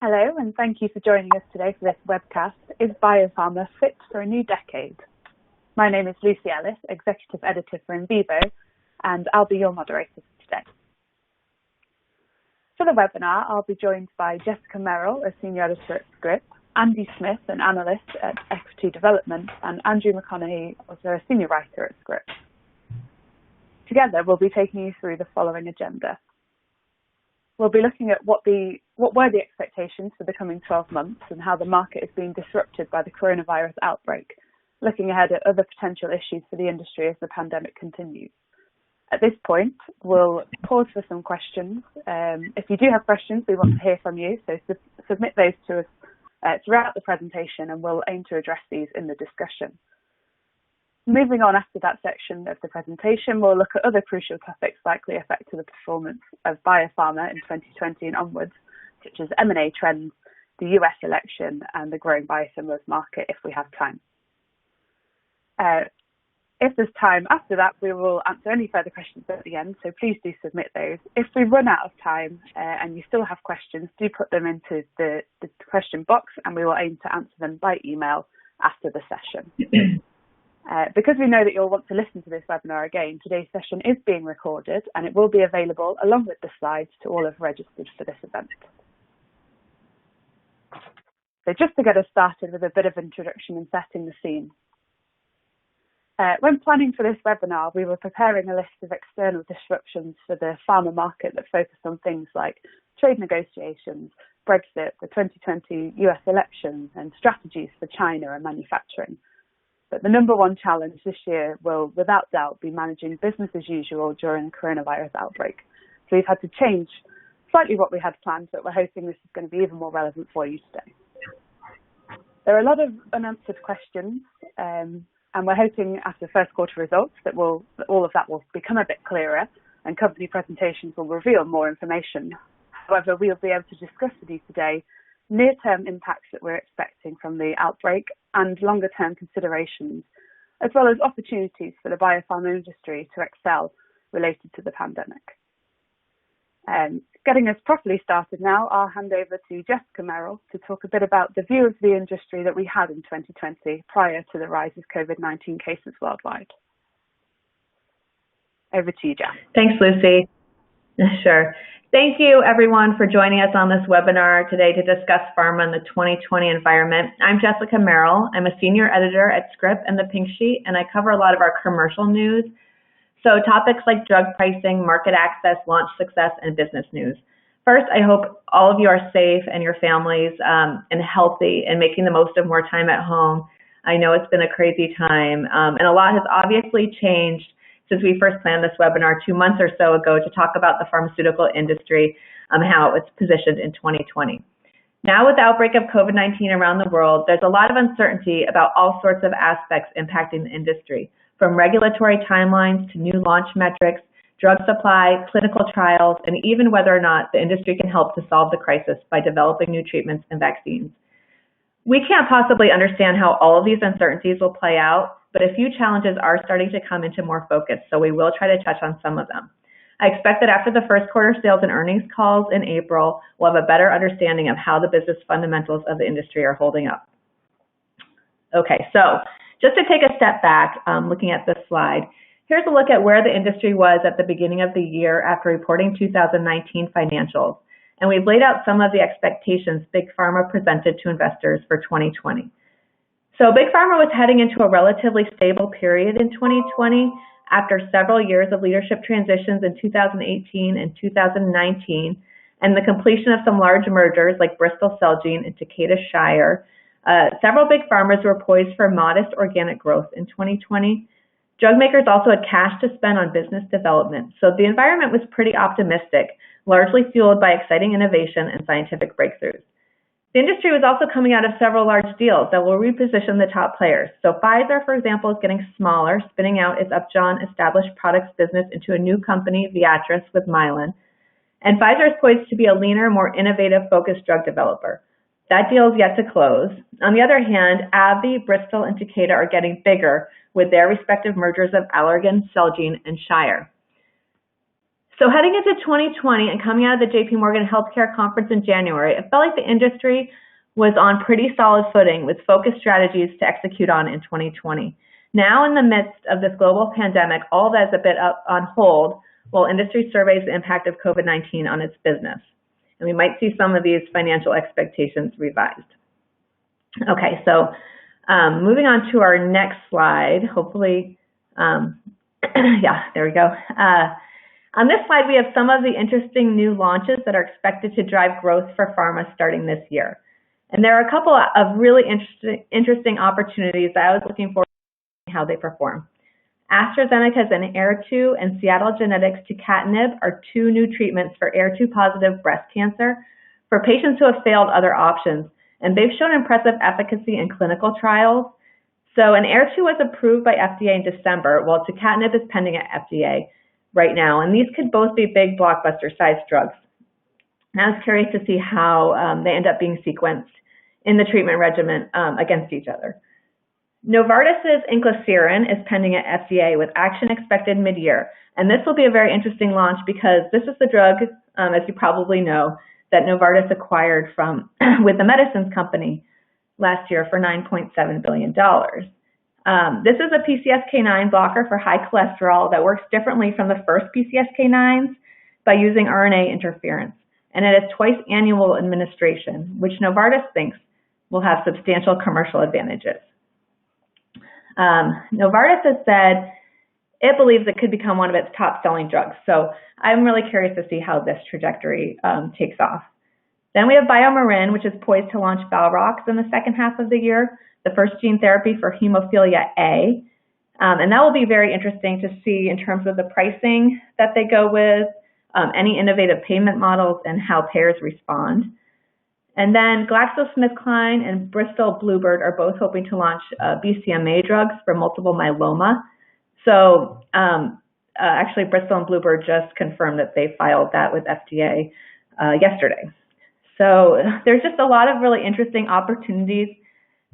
Hello, and thank you for joining us today for this webcast, Is Biopharma Fit for a New Decade? My name is Lucy Ellis, Executive Editor for In Vivo, and I'll be your moderator for today. For the webinar, I'll be joined by Jessica Merrill, a Senior Editor at Scrip, Andy Smith, an Analyst at Equity Development, and Andrew McConaughey, also a Senior Writer at Scrip. Together, we'll be taking you through the following agenda. We'll be looking at what were the expectations for the coming 12 months and how the market is being disrupted by the coronavirus outbreak, looking ahead at other potential issues for the industry as the pandemic continues. At this point, we'll pause for some questions. If you do have questions, we want to hear from you, so submit those to us throughout the presentation, and we'll aim to address these in the discussion. Moving on after that section of the presentation, we'll look at other crucial topics likely affecting the performance of biopharma in 2020 and onwards, such as M&A trends, the US election, and the growing biosimilars market if we have time. If there's time after that, we will answer any further questions at the end, so please do submit those. If we run out of time and you still have questions, do put them into the question box, and we will aim to answer them by email after the session. Because we know that you'll want to listen to this webinar again, today's session is being recorded and it will be available along with the slides to all who have registered for this event. So just to get us started with a bit of introduction and setting the scene. When planning for this webinar, we were preparing a list of external disruptions for the pharma market that focused on things like trade negotiations, Brexit, the 2020 US elections, and strategies for China and manufacturing. But the number one challenge this year will, without doubt, be managing business as usual during the coronavirus outbreak. So we've had to change slightly what we had planned, but we're hoping this is going to be even more relevant for you today. There are a lot of unanswered questions, and we're hoping after first quarter results that all of that will become a bit clearer and company presentations will reveal more information. However, we'll be able to discuss with you today near-term impacts that we're expecting from the outbreak and longer-term considerations, as well as opportunities for the biopharma industry to excel related to the pandemic. Getting us properly started now, I'll hand over to Jessica Merrill to talk a bit about the view of the industry that we had in 2020 prior to the rise of COVID-19 cases worldwide. Over to you, Jess. Thanks, Lucy. Sure. Thank you, everyone, for joining us on this webinar today to discuss pharma and the 2020 environment. I'm Jessica Merrill. I'm a senior editor at Scrip and the Pink Sheet, and I cover a lot of our commercial news. So topics like drug pricing, market access, launch success, and business news. First, I hope all of you are safe and your families and healthy and making the most of more time at home. I know it's been a crazy time, and a lot has obviously changed since we first planned this webinar 2 months or so ago to talk about the pharmaceutical industry and how it was positioned in 2020. Now with the outbreak of COVID-19 around the world, there's a lot of uncertainty about all sorts of aspects impacting the industry, from regulatory timelines to new launch metrics, drug supply, clinical trials, and even whether or not the industry can help to solve the crisis by developing new treatments and vaccines. We can't possibly understand how all of these uncertainties will play out, but a few challenges are starting to come into more focus, so we will try to touch on some of them. I expect that after the first quarter sales and earnings calls in April, we'll have a better understanding of how the business fundamentals of the industry are holding up. Okay, so just to take a step back, looking at this slide, here's a look at where the industry was at the beginning of the year after reporting 2019 financials. And we've laid out some of the expectations Big Pharma presented to investors for 2020. So Big Pharma was heading into a relatively stable period in 2020 after several years of leadership transitions in 2018 and 2019 and the completion of some large mergers like Bristol Celgene and Takeda Shire. Several big pharmas were poised for modest organic growth in 2020. Drug makers also had cash to spend on business development, so the environment was pretty optimistic, largely fueled by exciting innovation and scientific breakthroughs. The industry was also coming out of several large deals that will reposition the top players. So Pfizer, for example, is getting smaller, spinning out its Upjohn established products business into a new company, Viatris, with Mylan. And Pfizer is poised to be a leaner, more innovative, focused drug developer. That deal is yet to close. On the other hand, AbbVie, Bristol, and Takeda are getting bigger with their respective mergers of Allergan, Celgene, and Shire. So heading into 2020 and coming out of the JP Morgan Healthcare Conference in January, it felt like the industry was on pretty solid footing with focused strategies to execute on in 2020. Now in the midst of this global pandemic, all that is a bit up on hold while industry surveys the impact of COVID-19 on its business. And we might see some of these financial expectations revised. Okay, so moving on to our next slide, hopefully, yeah, there we go. On this slide, we have some of the interesting new launches that are expected to drive growth for pharma starting this year. And there are a couple of really interesting opportunities that I was looking forward to seeing how they perform. AstraZeneca's Enhertu and Seattle Genetics' tucatinib are two new treatments for HER2-positive breast cancer for patients who have failed other options. And they've shown impressive efficacy in clinical trials. So Enhertu was approved by FDA in December, while tucatinib is pending at FDA right now. And these could both be big blockbuster-sized drugs. And I was curious to see how they end up being sequenced in the treatment regimen against each other. Novartis's inclisiran is pending at FDA with action expected mid-year. And this will be a very interesting launch because this is the drug, as you probably know, that Novartis acquired from with the medicines company last year for $9.7 billion. This is a PCSK9 blocker for high cholesterol that works differently from the first PCSK9s by using RNA interference. And it is twice annual administration, which Novartis thinks will have substantial commercial advantages. Novartis has said it believes it could become one of its top-selling drugs. So I'm really curious to see how this trajectory takes off. Then we have BioMarin, which is poised to launch Valrox in the second half of the year, the first gene therapy for hemophilia A. And that will be very interesting to see in terms of the pricing that they go with, any innovative payment models, and how payers respond. And then GlaxoSmithKline and Bristol Bluebird are both hoping to launch BCMA drugs for multiple myeloma. So actually, Bristol and Bluebird just confirmed that they filed that with FDA yesterday. So there's just a lot of really interesting opportunities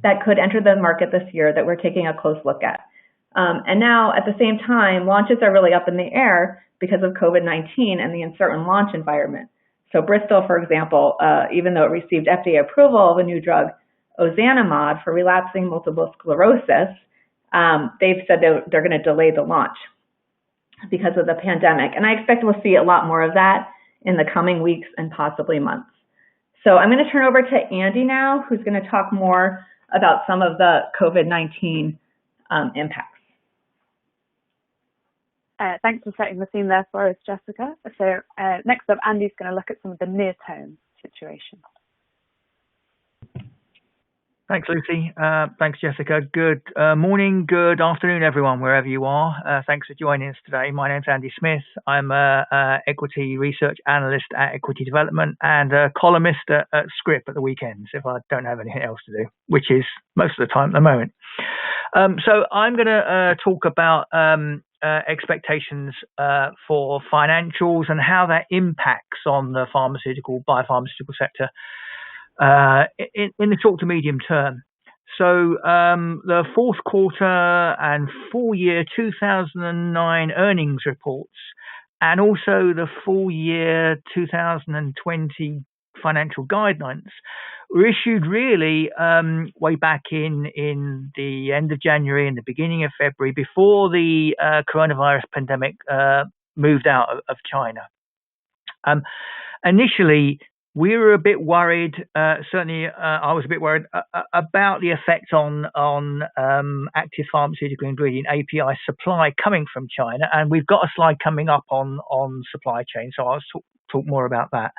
that could enter the market this year that we're taking a close look at. And now, at the same time, launches are really up in the air because of COVID-19 and the uncertain launch environment. So Bristol, for example, even though it received FDA approval of a new drug, ozanimod, for relapsing multiple sclerosis, they've said they're going to delay the launch because of the pandemic. And I expect we'll see a lot more of that in the coming weeks and possibly months. So I'm going to turn over to Andy now, who's going to talk more about some of the COVID-19 impacts. Thanks for setting the scene there for us, Jessica. So next up, Andy's going to look at some of the near-term situation. Thanks, Lucy. Thanks, Jessica. Good morning, good afternoon, everyone, wherever you are. Thanks for joining us today. My name's Andy Smith. I'm an equity research analyst at Equity Development and a columnist at Scrip at the weekends if I don't have anything else to do, which is most of the time at the moment. So I'm going to talk about expectations for financials and how that impacts on the biopharmaceutical sector in the short to medium term. So the fourth quarter and full year 2009 earnings reports and also the full year 2020 financial guidelines were issued really way back in the end of January and the beginning of February before the coronavirus pandemic moved out of China. Initially, we were a bit worried, certainly I was a bit worried about the effect on active pharmaceutical ingredient API supply coming from China. And we've got a slide coming up on supply chain, so I'll talk more about that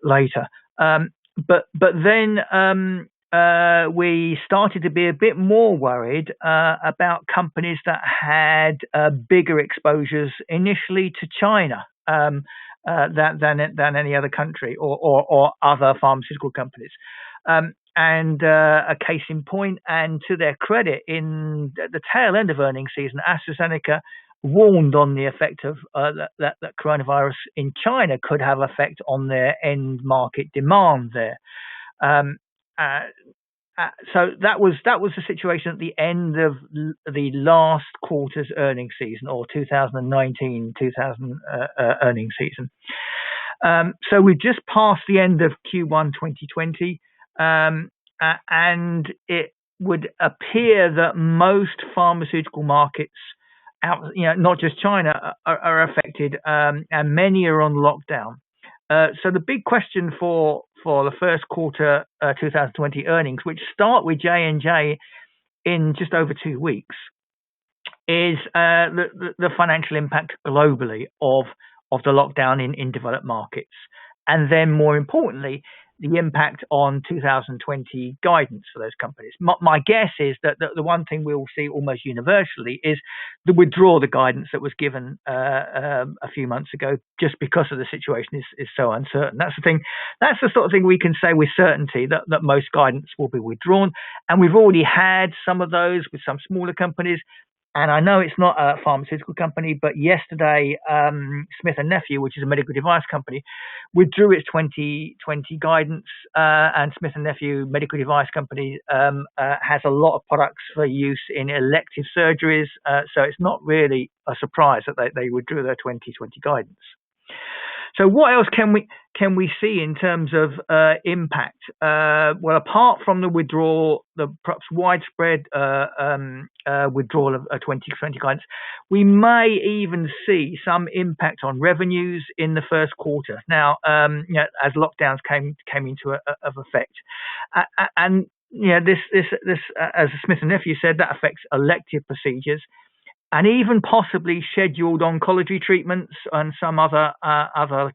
later. But then we started to be a bit more worried about companies that had bigger exposures initially to China than any other country or other pharmaceutical companies. And a case in point, and to their credit, in the tail end of earnings season, AstraZeneca warned on the effect of that coronavirus in China could have effect on their end market demand there. so that was the situation at the end of the last quarter's earnings season, or 2019 earnings season. So we've just passed the end of Q1 2020, and it would appear that most pharmaceutical markets, not just China, are affected, and many are on lockdown. So the big question for the first quarter 2020 earnings, which start with J&J in just over 2 weeks, is the financial impact globally of the lockdown in developed markets, and then more importantly, the impact on 2020 guidance for those companies. My guess is that the one thing we will see almost universally is the withdrawal of the guidance that was given a few months ago, just because of the situation is so uncertain. That's the thing. That's the sort of thing we can say with certainty, that most guidance will be withdrawn, and we've already had some of those with some smaller companies. And I know it's not a pharmaceutical company, but yesterday, Smith & Nephew, which is a medical device company, withdrew its 2020 guidance. And Smith & Nephew medical device company has a lot of products for use in elective surgeries. So it's not really a surprise that they withdrew their 2020 guidance. So what else can we see in terms of impact? Well, apart from the withdrawal, the perhaps widespread withdrawal of 2020 guidance, we may even see some impact on revenues in the first quarter. Now, as lockdowns came into effect, and this as Smith & Nephew said, that affects elective procedures, and even possibly scheduled oncology treatments and some other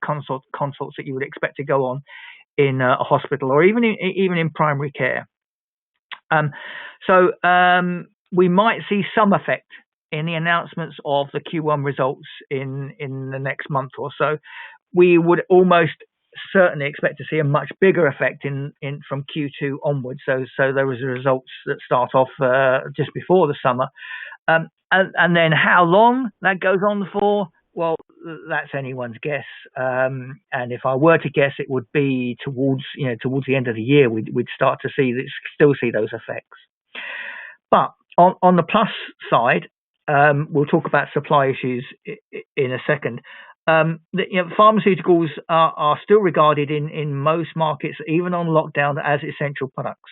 consults that you would expect to go on in a hospital, or even in primary care. So we might see some effect in the announcements of the Q1 results in the next month or so. We would almost certainly expect to see a much bigger effect in from Q2 onwards. So there was results that start off just before the summer. And then how long that goes on for, well, that's anyone's guess. And if I were to guess, it would be towards the end of the year, we'd start to still see those effects. But on the plus side, we'll talk about supply issues in a second. Pharmaceuticals are still regarded in most markets, even on lockdown, as essential products,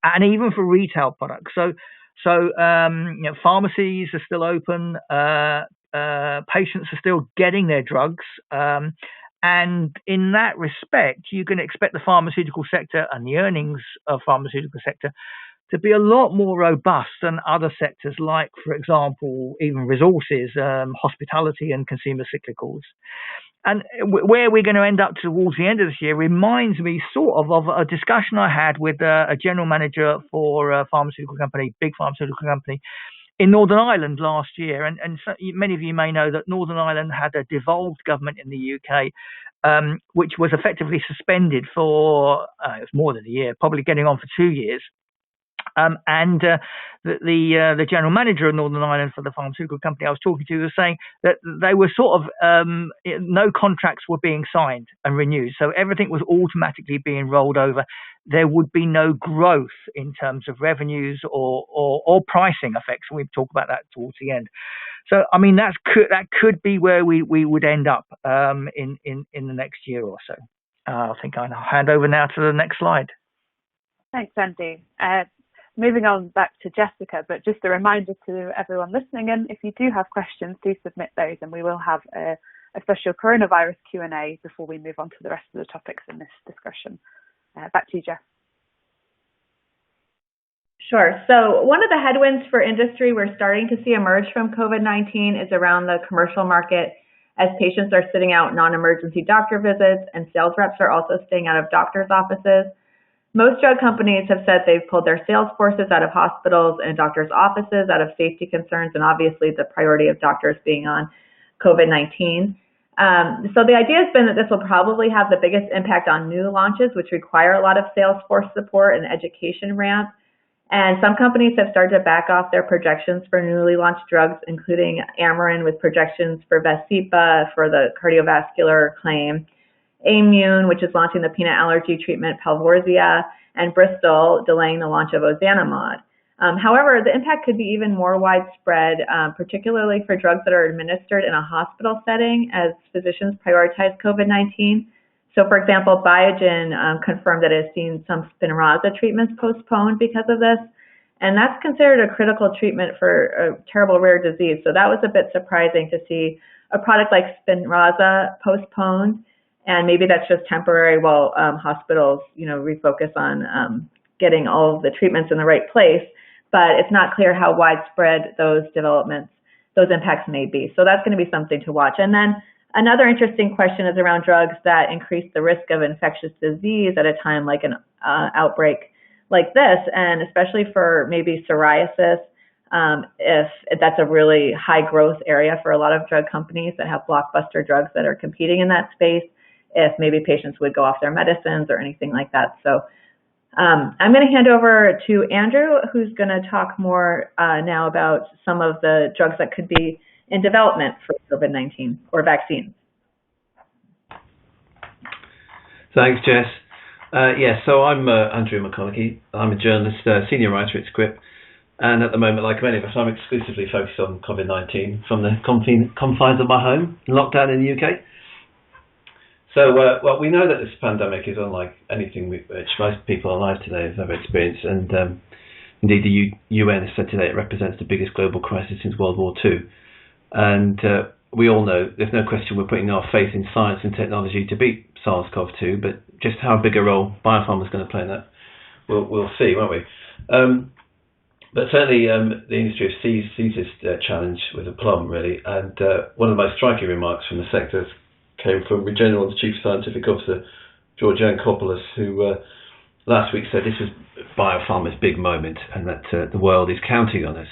and even for retail products. So pharmacies are still open, patients are still getting their drugs, and in that respect, you can expect the pharmaceutical sector and the earnings of pharmaceutical sector to be a lot more robust than other sectors, like, for example, even resources, hospitality and consumer cyclicals. And where we're going to end up towards the end of this year reminds me sort of a discussion I had with a general manager for a pharmaceutical company, big pharmaceutical company, in Northern Ireland last year. And so many of you may know that Northern Ireland had a devolved government in the UK, which was effectively suspended for it was more than a year, probably getting on for 2 years. And the general manager of Northern Ireland for the pharmaceutical company I was talking to was saying that they were sort of no contracts were being signed and renewed, so everything was automatically being rolled over. There would be no growth in terms of revenues or pricing effects, and we'll talk about that towards the end. So, I mean, that could be where we would end up in the next year or so. I think I'll hand over now to the next slide. Thanks, Andy. Moving on back to Jessica, but just a reminder to everyone listening in, if you do have questions, do submit those, and we will have a special coronavirus Q&A before we move on to the rest of the topics in this discussion. Back to you, Jess. Sure. So one of the headwinds for industry we're starting to see emerge from COVID-19 is around the commercial market, as patients are sitting out non-emergency doctor visits and sales reps are also staying out of doctors' offices. Most drug companies have said they've pulled their sales forces out of hospitals and doctors' offices out of safety concerns, and obviously the priority of doctors being on COVID-19. So the idea has been that this will probably have the biggest impact on new launches, which require a lot of sales force support and education ramp. And some companies have started to back off their projections for newly launched drugs, including Amarin with projections for Vascepa for the cardiovascular claim. Aimmune, which is launching the peanut allergy treatment Palforzia, and Bristol delaying the launch of ozanimod. However, the impact could be even more widespread, particularly for drugs that are administered in a hospital setting as physicians prioritize COVID-19. So, for example, Biogen confirmed that it has seen some Spinraza treatments postponed because of this, and that's considered a critical treatment for a terrible rare disease. So that was a bit surprising to see a product like Spinraza postponed, and maybe that's just temporary while hospitals, refocus on getting all of the treatments in the right place. But it's not clear how widespread those impacts may be. So that's going to be something to watch. And then another interesting question is around drugs that increase the risk of infectious disease at a time like an outbreak like this, and especially for maybe psoriasis, if that's a really high growth area for a lot of drug companies that have blockbuster drugs that are competing in that space, if maybe patients would go off their medicines or anything like that. So I'm going to hand over to Andrew, who's going to talk more now about some of the drugs that could be in development for COVID-19 or vaccines. Thanks, Jess. So I'm Andrew McConaughey. I'm a journalist, senior writer at Scrip, and at the moment, like many of us, I'm exclusively focused on COVID-19 from the confines of my home, lockdown in the UK. So, we know that this pandemic is unlike anything which most people alive today have ever experienced, and indeed the UN has said today it represents the biggest global crisis since World War II. And we all know, there's no question we're putting our faith in science and technology to beat SARS-CoV-2, but just how big a role Biopharma is going to play in that, we'll see, won't we? But certainly the industry has seized this challenge with aplomb, really, and one of the most striking remarks from the sector came from Regeneron's Chief Scientific Officer, Georgianne Kopoulos, who last week said this was Biopharma's big moment and that the world is counting on us.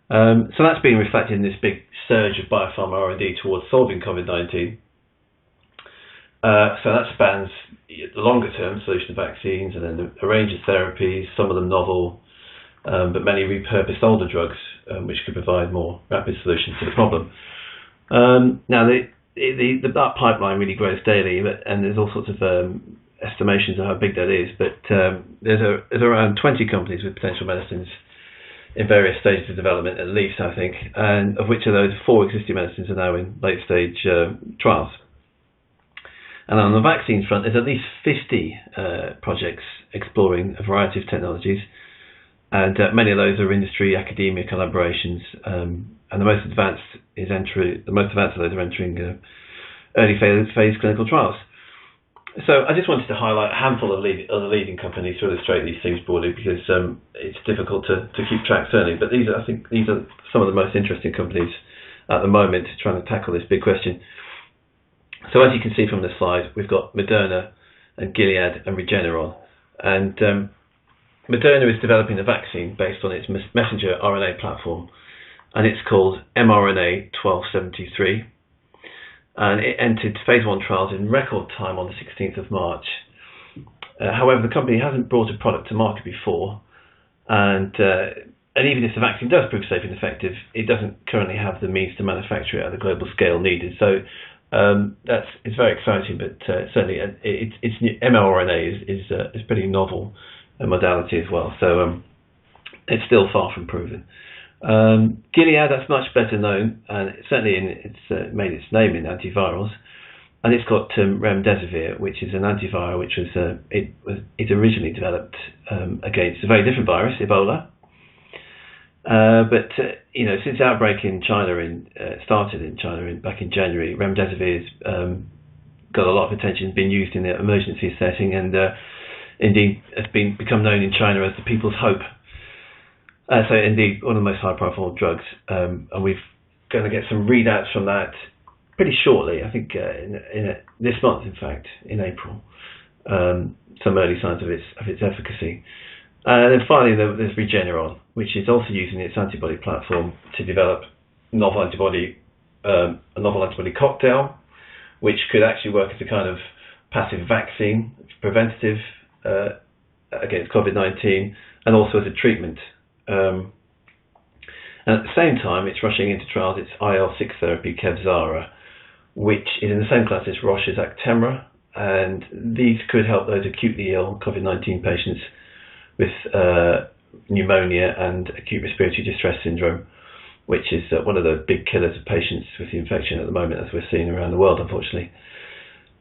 So that's being reflected in this big surge of biopharma R&D towards solving COVID-19. So that spans the longer-term solution of vaccines and then a range of therapies, some of them novel, but many repurposed older drugs, which could provide more rapid solutions to the problem. Now, that pipeline really grows daily, and there's all sorts of estimations of how big that is, but there's around 20 companies with potential medicines in various stages of development, at least, I think, and of which of those 4 existing medicines are now in late-stage trials. And on the vaccines front, there's at least 50 projects exploring a variety of technologies, and many of those are industry-academia collaborations, and the most advanced of those are entering early phase clinical trials. So I just wanted to highlight a handful of the leading companies to illustrate these things broadly, because it's difficult to keep track, certainly. But I think these are some of the most interesting companies at the moment trying to tackle this big question. So as you can see from the slide, we've got Moderna and Gilead and Regeneron. And Moderna is developing a vaccine based on its messenger RNA platform, and it's called mRNA 1273. And it entered phase 1 trials in record time on the 16th of March. However, the company hasn't brought a product to market before, and even if the vaccine does prove safe and effective, it doesn't currently have the means to manufacture it at the global scale needed. So it's very exciting, but certainly it's mRNA is pretty novel modality as well. So it's still far from proven. Gilead, that's much better known, and certainly it's made its name in antivirals, and it's got remdesivir, which is an antiviral which it originally developed against a very different virus, Ebola. But since the outbreak in China started in China back in January, remdesivir's got a lot of attention, been used in the emergency setting, and indeed has become known in China as the people's hope. So indeed, one of the most high-profile drugs, and we're going to get some readouts from that pretty shortly. I think this month, in fact, in April, some early signs of its efficacy. And then finally, there's Regeneron, which is also using its antibody platform to develop a novel antibody cocktail, which could actually work as a kind of passive vaccine, preventative against COVID-19, and also as a treatment. And at the same time, it's rushing into trials its IL-6 therapy, Kevzara, which is in the same class as Roche's Actemra, and these could help those acutely ill COVID-19 patients with pneumonia and acute respiratory distress syndrome, which is one of the big killers of patients with the infection at the moment, as we're seeing around the world, unfortunately.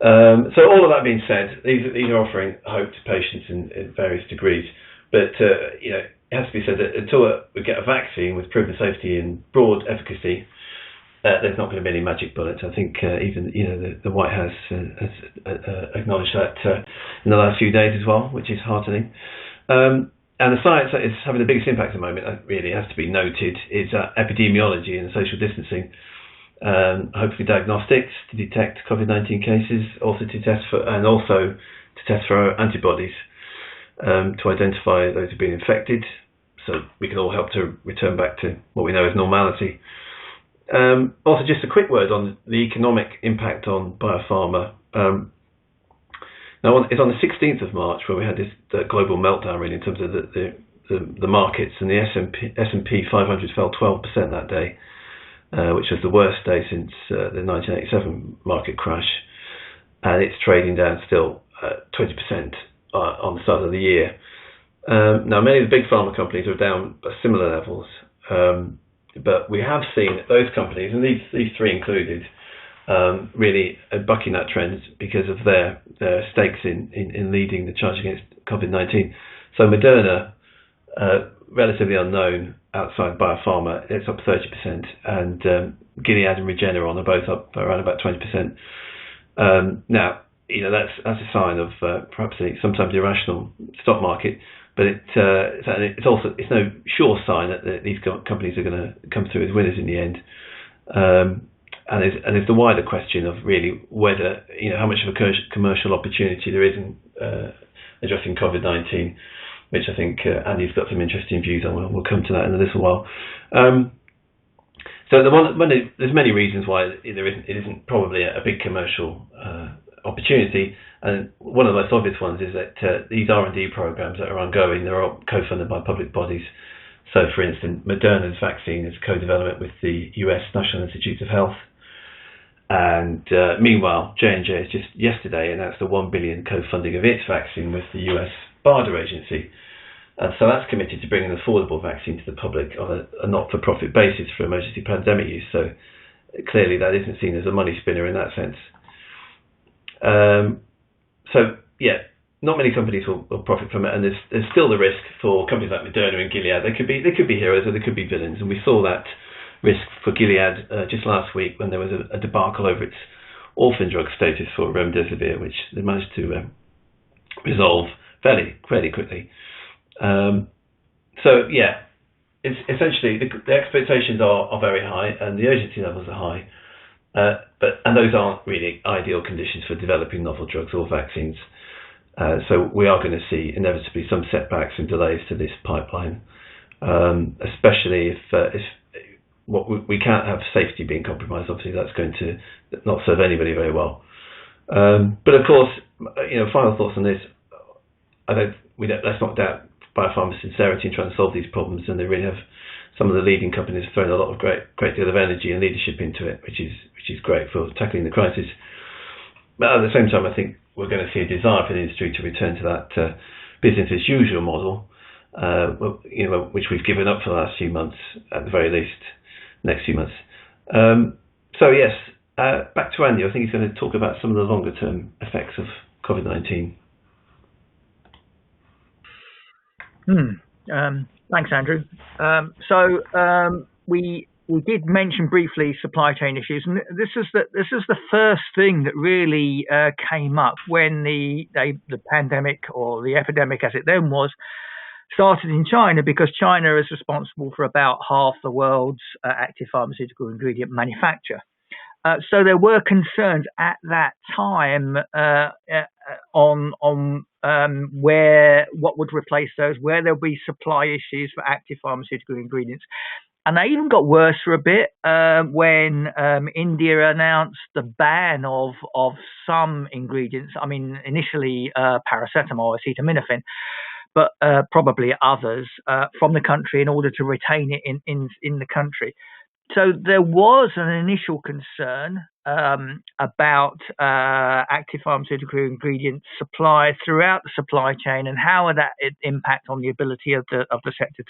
So all of that being said, these are offering hope to patients in various degrees, but it has to be said that until we get a vaccine with proven safety and broad efficacy, there's not going to be any magic bullets. I think even the White House has acknowledged that in the last few days as well, which is heartening. And the science that is having the biggest impact at the moment, that really has to be noted, is epidemiology and social distancing. Hopefully diagnostics to detect COVID-19 cases, also to test for antibodies to identify those who've been infected, so we can all help to return back to what we know as normality. Also, just a quick word on the economic impact on biopharma. Now, it's on the 16th of March where we had this global meltdown, really, in terms of the markets, and the S&P 500 fell 12% that day, which was the worst day since the 1987 market crash, and it's trading down still 20% on the start of the year. Now, many of the big pharma companies are down at similar levels, but we have seen those companies, and these three included, really bucking that trend because of their stakes in leading the charge against COVID-19. So Moderna, relatively unknown outside biopharma, it's up 30%, and Gilead and Regeneron are both up around about 20%. Now, that's a sign of perhaps a sometimes irrational stock market, but it's no sure sign that these companies are going to come through as winners in the end. And there's the wider question of really whether, how much of a commercial opportunity there is in addressing COVID-19, which I think Andy's got some interesting views on. We'll come to that in a little while. So there's many reasons why it isn't probably a big commercial opportunity, and one of the most obvious ones is that these R&D programs that are ongoing, they're all co-funded by public bodies. So, for instance, Moderna's vaccine is co-development with the US National Institutes of Health. And meanwhile, J&J has just yesterday announced a $1 billion co-funding of its vaccine with the US BARDA agency. And so that's committed to bringing an affordable vaccine to the public on a not-for-profit basis for emergency pandemic use. So clearly that isn't seen as a money spinner in that sense. Not many companies will profit from it, and there's still the risk for companies like Moderna and Gilead. They could be heroes or they could be villains, and we saw that risk for Gilead just last week when there was a debacle over its orphan drug status for remdesivir, which they managed to resolve fairly quickly. It's essentially the expectations are very high and the urgency levels are high, and those aren't really ideal conditions for developing novel drugs or vaccines. So we are going to see inevitably some setbacks and delays to this pipeline, especially if we can't have safety being compromised. Obviously, that's going to not serve anybody very well. But of course, final thoughts on this. Let's not doubt Biopharma's sincerity in trying to solve these problems, and they really have. Some of the leading companies have thrown a lot of great deal of energy and leadership into it, which is great for tackling the crisis. But at the same time, I think we're going to see a desire for the industry to return to that business as usual model, which we've given up for the last few months, at the very least, next few months. Back to Andy. I think he's going to talk about some of the longer term effects of COVID-19. Thanks, Andrew. We did mention briefly supply chain issues, and this is the first thing that really came up when the pandemic, or the epidemic as it then was, started in China, because China is responsible for about half the world's active pharmaceutical ingredient manufacture. So there were concerns at that time on what would replace those, where there'll be supply issues for active pharmaceutical ingredients. And they even got worse for a bit when India announced the ban of some ingredients. I mean, initially paracetamol, acetaminophen, but probably others from the country in order to retain it in the country. So there was an initial concern about active pharmaceutical ingredient supply throughout the supply chain and how would that impact on the ability of the sector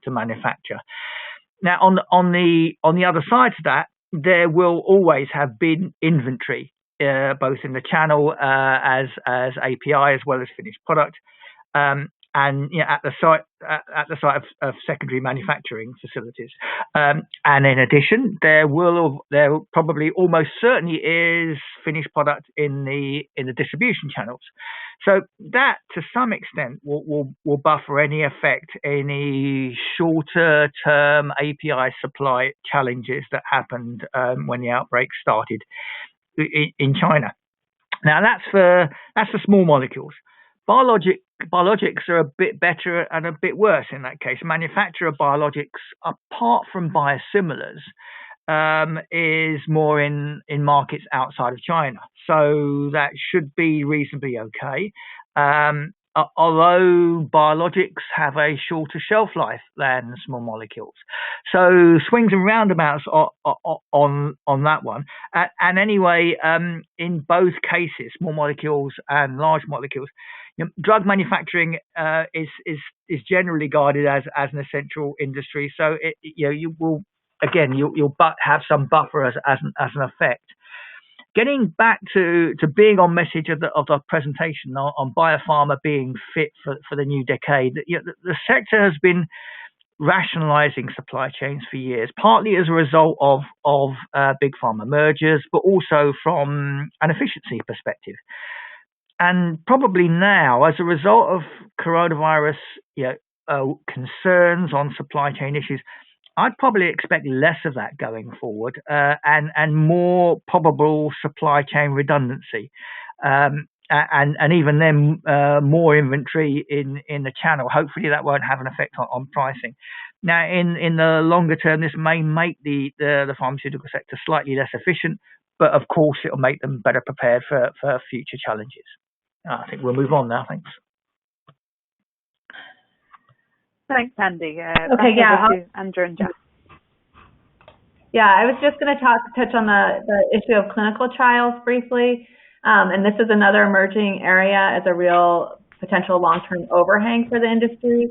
to manufacture. Now, on the other side to that, there will always have been inventory, both in the channel as API as well as finished product. And at the site of secondary manufacturing facilities, and in addition, there probably almost certainly is finished product in the distribution channels. So that, to some extent, will buffer any effect, any shorter term API supply challenges that happened when the outbreak started in China. Now that's for small molecules. Biologics are a bit better and a bit worse in that case. Manufacture of biologics, apart from biosimilars, is more in markets outside of China. So that should be reasonably okay. Although biologics have a shorter shelf life than small molecules. So swings and roundabouts on that one. And anyway, in both cases, small molecules and large molecules, drug manufacturing is generally guarded as an essential industry. So you will you'll have some buffer as an effect. Getting back to being on message of the presentation on biopharma being fit for the new decade, the sector has been rationalizing supply chains for years, partly as a result of big pharma mergers, but also from an efficiency perspective. And probably now, as a result of coronavirus concerns on supply chain issues, I'd probably expect less of that going forward, and more probable supply chain redundancy, and even then more inventory in the channel. Hopefully that won't have an effect on pricing. Now, in the longer term, this may make the pharmaceutical sector slightly less efficient, but of course it will make them better prepared for future challenges. I think we'll move on now. Thanks. Thanks, Andy. Okay, yeah. Andrew and Jess. Yeah, I was just going to touch on the issue of clinical trials briefly. And this is another emerging area as a real potential long-term overhang for the industry.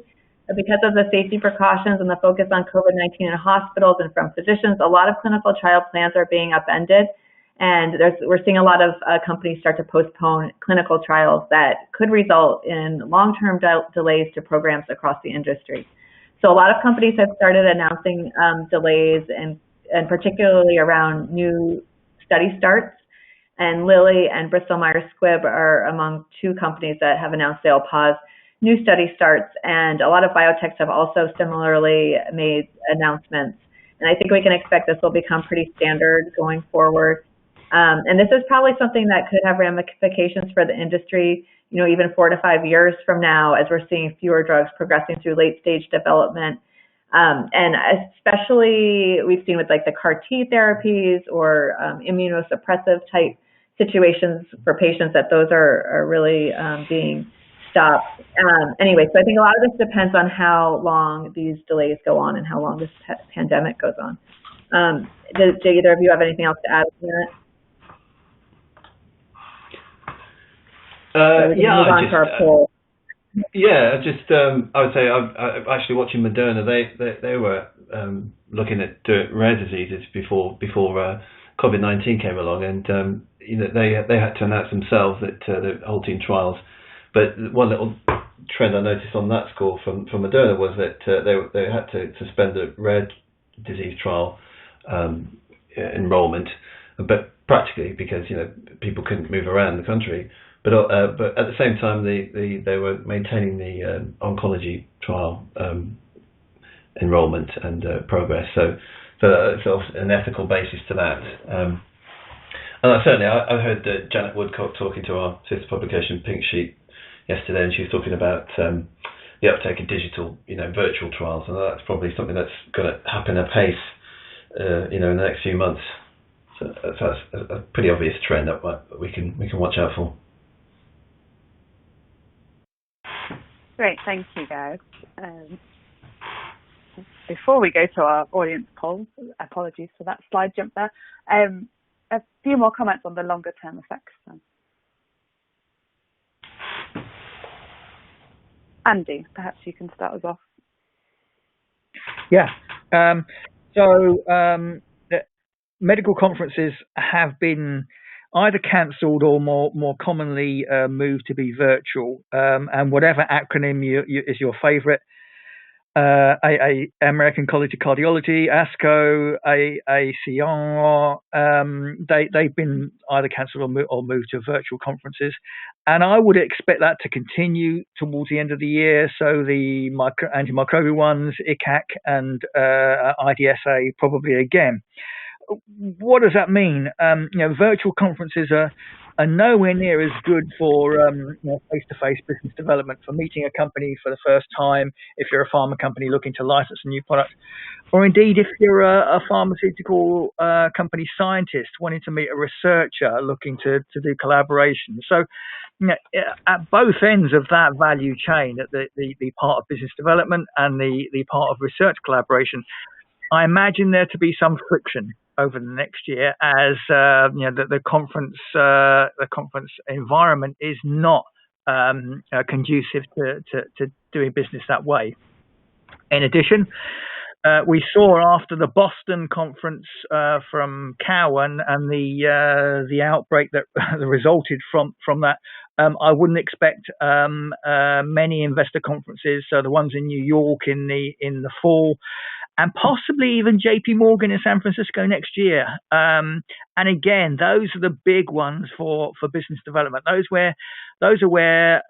Because of the safety precautions and the focus on COVID-19 in hospitals and from physicians, a lot of clinical trial plans are being upended. And we're seeing a lot of companies start to postpone clinical trials that could result in long-term delays to programs across the industry. So a lot of companies have started announcing delays, and particularly around new study starts. And Lilly and Bristol Myers Squibb are among two companies that have announced they'll pause new study starts. And a lot of biotechs have also similarly made announcements. And I think we can expect this will become pretty standard going forward. And this is probably something that could have ramifications for the industry, even 4 to 5 years from now, as we're seeing fewer drugs progressing through late-stage development. And especially we've seen with like the CAR T therapies or immunosuppressive type situations for patients that those are really being stopped. Anyway, so I think a lot of this depends on how long these delays go on and how long this pandemic goes on. Do either of you have anything else to add to that? I would say I'm actually watching Moderna. They were looking at rare diseases before COVID-19 came along, and they had to announce themselves that they're halting trials. But one little trend I noticed on that score from Moderna was that they had to suspend the rare disease trial enrollment, but practically because people couldn't move around the country. But at the same time, they were maintaining the oncology trial enrollment and progress. So it's an ethical basis to that. And certainly, I heard Janet Woodcock talking to our sister publication, Pink Sheet, yesterday, and she was talking about the uptake of digital, virtual trials, and that's probably something that's going to happen at pace, in the next few months. So that's a pretty obvious trend that we can watch out for. Great, thank you, guys. before we go to our audience poll, apologies for that slide jump there, a few more comments on the longer term effects then. Andy, perhaps you can start us off. Yeah. The medical conferences have been either cancelled or more commonly moved to be virtual. And whatever acronym is your favourite, American College of Cardiology, ASCO, ACR, they've been either cancelled or moved to virtual conferences. And I would expect that to continue towards the end of the year. So the antimicrobial ones, ICAC and IDSA probably again. What does that mean? Virtual conferences are nowhere near as good for face-to-face business development, for meeting a company for the first time, if you're a pharma company looking to license a new product, or indeed if you're a pharmaceutical company scientist wanting to meet a researcher looking to do collaboration. So at both ends of that value chain, at the part of business development and the part of research collaboration, I imagine there to be some friction over the next year, as the conference environment is not conducive to doing business that way. In addition, we saw after the Boston conference from Cowan and the outbreak that resulted from that, I wouldn't expect many investor conferences, so the ones in New York in the fall, and possibly even JP Morgan in San Francisco next year. And again, those are the big ones for business development. Those are where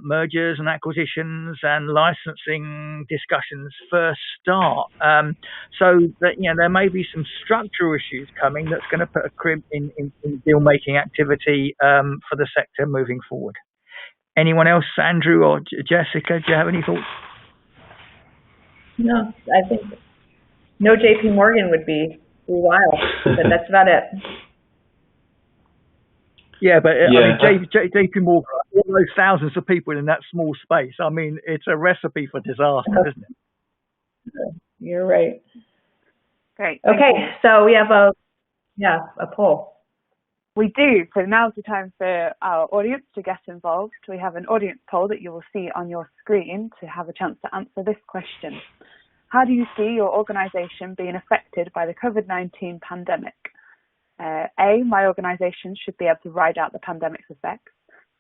mergers and acquisitions and licensing discussions first start. So that there may be some structural issues coming that's going to put a crimp in deal making activity for the sector moving forward. Anyone else, Andrew or Jessica? Do you have any thoughts? No, I think no JP Morgan would be wild, but that's about it. Yeah, but I mean, JP Morgan, all those thousands of people in that small space, I mean, it's a recipe for disaster, isn't it? You're right. Great. Okay, so we have a poll. We do. So now's the time for our audience to get involved. We have an audience poll that you will see on your screen to have a chance to answer this question. How do you see your organisation being affected by the COVID-19 pandemic? A, my organisation should be able to ride out the pandemic's effects.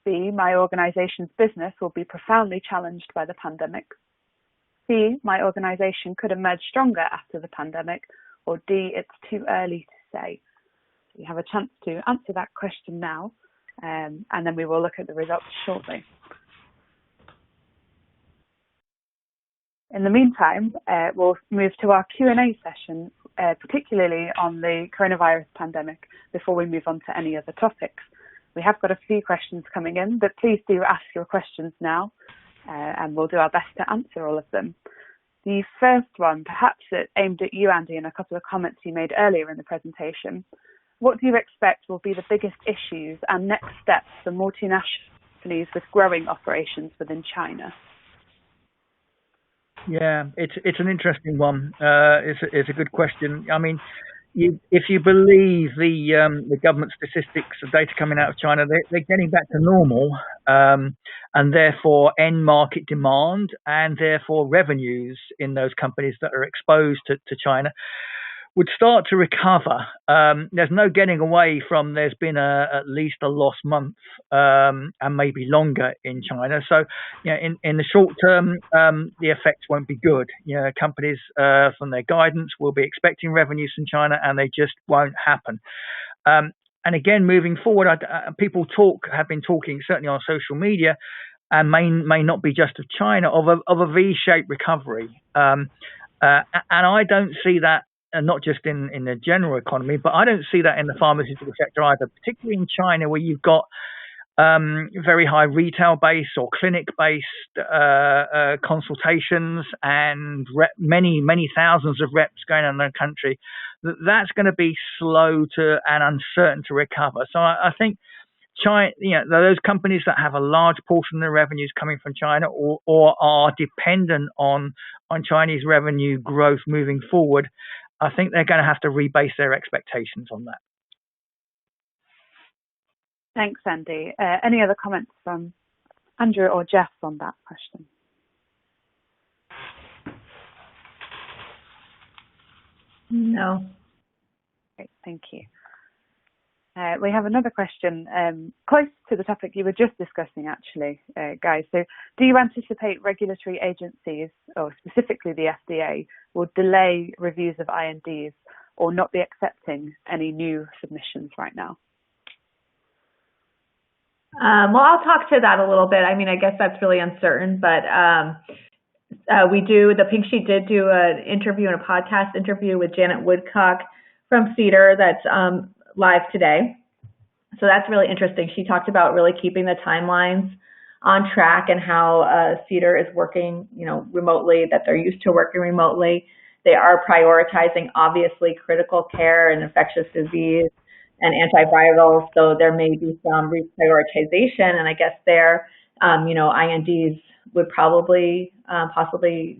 B, my organisation's business will be profoundly challenged by the pandemic. C, my organisation could emerge stronger after the pandemic. Or D, it's too early to say. You have a chance to answer that question now, and then we will look at the results shortly. In the meantime, we'll move to our Q&A session, particularly on the coronavirus pandemic, before we move on to any other topics. We have got a few questions coming in, but please do ask your questions now, and we'll do our best to answer all of them. The first one, perhaps aimed at you, Andy, and a couple of comments you made earlier in the presentation. What do you expect will be the biggest issues and next steps for multinational companies with growing operations within China? Yeah, it's an interesting one. It's a good question. I mean, if you believe the government statistics, the data coming out of China, they're getting back to normal, and therefore end market demand and therefore revenues in those companies that are exposed to China would start to recover. There's no getting away from there's been at least a lost month and maybe longer in China. So, in the short term, the effects won't be good. Companies from their guidance will be expecting revenues from China, and they just won't happen. And again, moving forward, people have been talking certainly on social media, and may not be just of China, of a V-shaped recovery. And I don't see that. And not just in the general economy, but I don't see that in the pharmaceutical sector either, particularly in China, where you've got very high retail-based or clinic-based consultations and many thousands of reps going on in the country. That's going to be slow and uncertain to recover. So I think China, those companies that have a large portion of their revenues coming from China or are dependent on Chinese revenue growth moving forward, I think they're going to have to rebase their expectations on that. Thanks, Andy. Any other comments from Andrew or Jeff on that question? No. Great, thank you. We have another question close to the topic you were just discussing, actually, guys. So do you anticipate regulatory agencies, or specifically the FDA, will delay reviews of INDs or not be accepting any new submissions right now? Well, I'll talk to that a little bit. I mean, I guess that's really uncertain, but the Pink Sheet did do an interview and a podcast interview with Janet Woodcock from CEDAR that's live today. So that's really interesting. She talked about really keeping the timelines on track and how CEDAR is working, remotely, that they're used to working remotely. They are prioritizing, obviously, critical care and infectious disease and antivirals, so there may be some reprioritization, and I guess there, INDs would probably possibly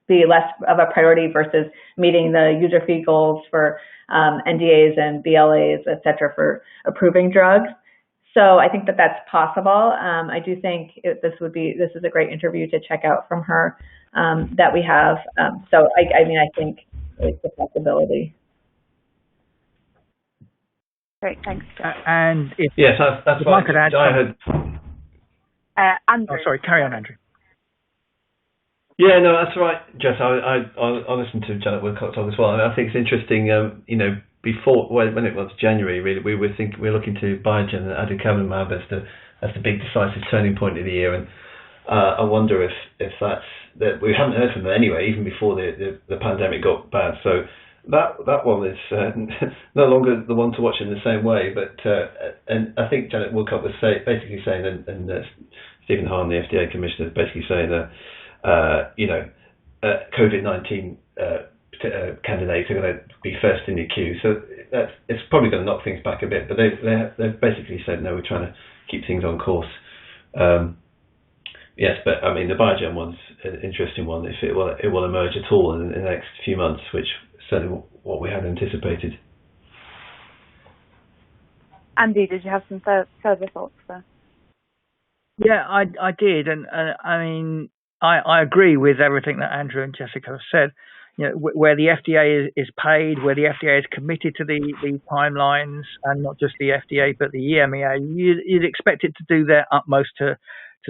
be less of a priority versus meeting the user fee goals for NDAs and BLAs, et cetera, for approving drugs. So I think that that's possible. I do think this is a great interview to check out from her that we have. So I think it's a possibility. Great, thanks. And yes, that's if right. I could add, Andrew. Oh, sorry, carry on, Andrew. Yeah, no, that's right, Jess. I listened to Janet Woodcock talk as well. I think it's interesting. Before when it was January, really, we were looking to Biogen and aducanumab as the big decisive turning point of the year, and I wonder if that's that we haven't heard from them anyway, even before the pandemic got bad. So that one is no longer the one to watch in the same way. But and I think Janet Woodcock was basically saying, and Stephen Hahn, the FDA commissioner, is basically saying that. COVID-19 candidates are going to be first in the queue, so it's probably going to knock things back a bit. But they've basically said no, we're trying to keep things on course. Yes, but I mean the Biogen one's an interesting one. If it will emerge at all in the next few months, which is certainly what we had anticipated. Andy, did you have some further thoughts there? Yeah, I did, and I mean. I agree with everything that Andrew and Jessica have said. Where the FDA is paid, where the FDA is committed to the timelines, and not just the FDA but the EMEA, you'd expect it to do their utmost to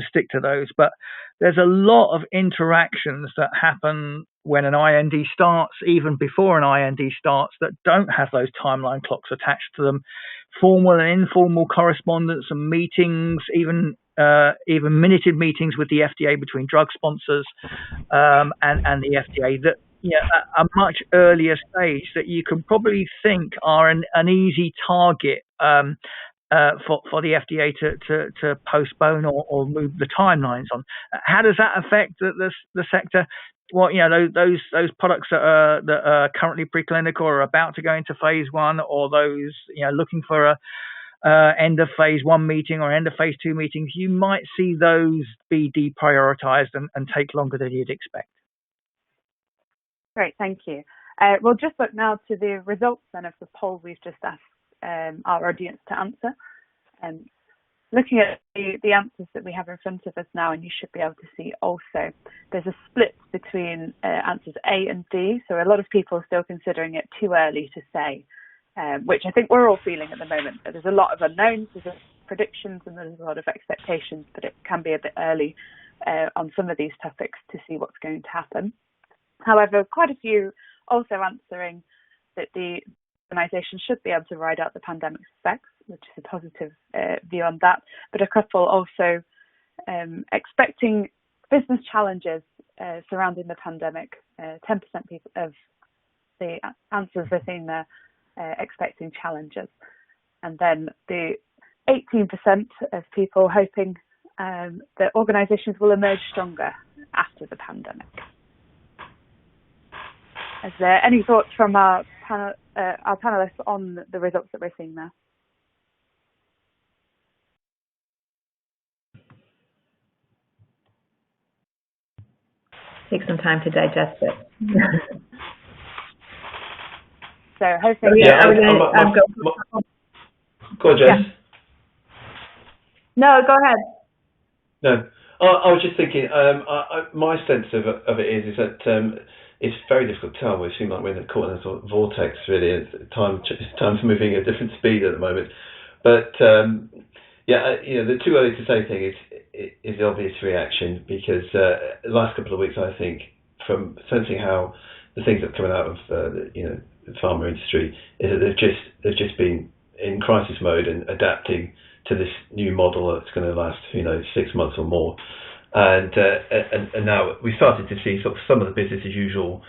stick to those. But there's a lot of interactions that happen when an IND starts, even before an IND starts, that don't have those timeline clocks attached to them. Formal and informal correspondence and meetings, even minuted meetings with the FDA between drug sponsors and the FDA that at a much earlier stage that you can probably think are an easy target for the FDA to postpone or move the timelines on. How does that affect the sector? Well, those products that are currently preclinical or about to go into phase 1, or those looking for a end of phase 1 meeting or end of phase 2 meetings, you might see those be deprioritized and take longer than you'd expect. Great, thank you. We'll just look now to the results then of the poll we've just asked our audience to answer. Looking at the answers that we have in front of us now, and you should be able to see also, there's a split between answers A and D. So a lot of people are still considering it too early to say, which I think we're all feeling at the moment. But there's a lot of unknowns, there's predictions, and there's a lot of expectations, but it can be a bit early on some of these topics to see what's going to happen. However, quite a few also answering that the organisation should be able to ride out the pandemic's effects, which is a positive view on that. But a couple also expecting business challenges surrounding the pandemic. 10% of the answers are saying they're expecting challenges. And then the 18% of people hoping that organisations will emerge stronger after the pandemic. Is there any thoughts from our panelists on the results that we're seeing there? take some time to digest it. So hopefully, go on, Jess. Yeah. No, go ahead. No, I was just thinking. My sense of it is that it's very difficult to tell. We seem like we're caught in a sort of vortex. Really, time's moving at a different speed at the moment. But the too early to say thing is the obvious reaction, because the last couple of weeks, I think, from sensing how the things that are coming out of the pharma industry, is that they've just been in crisis mode and adapting to this new model that's going to last 6 months or more, and now we started to see sort of some of the business as usual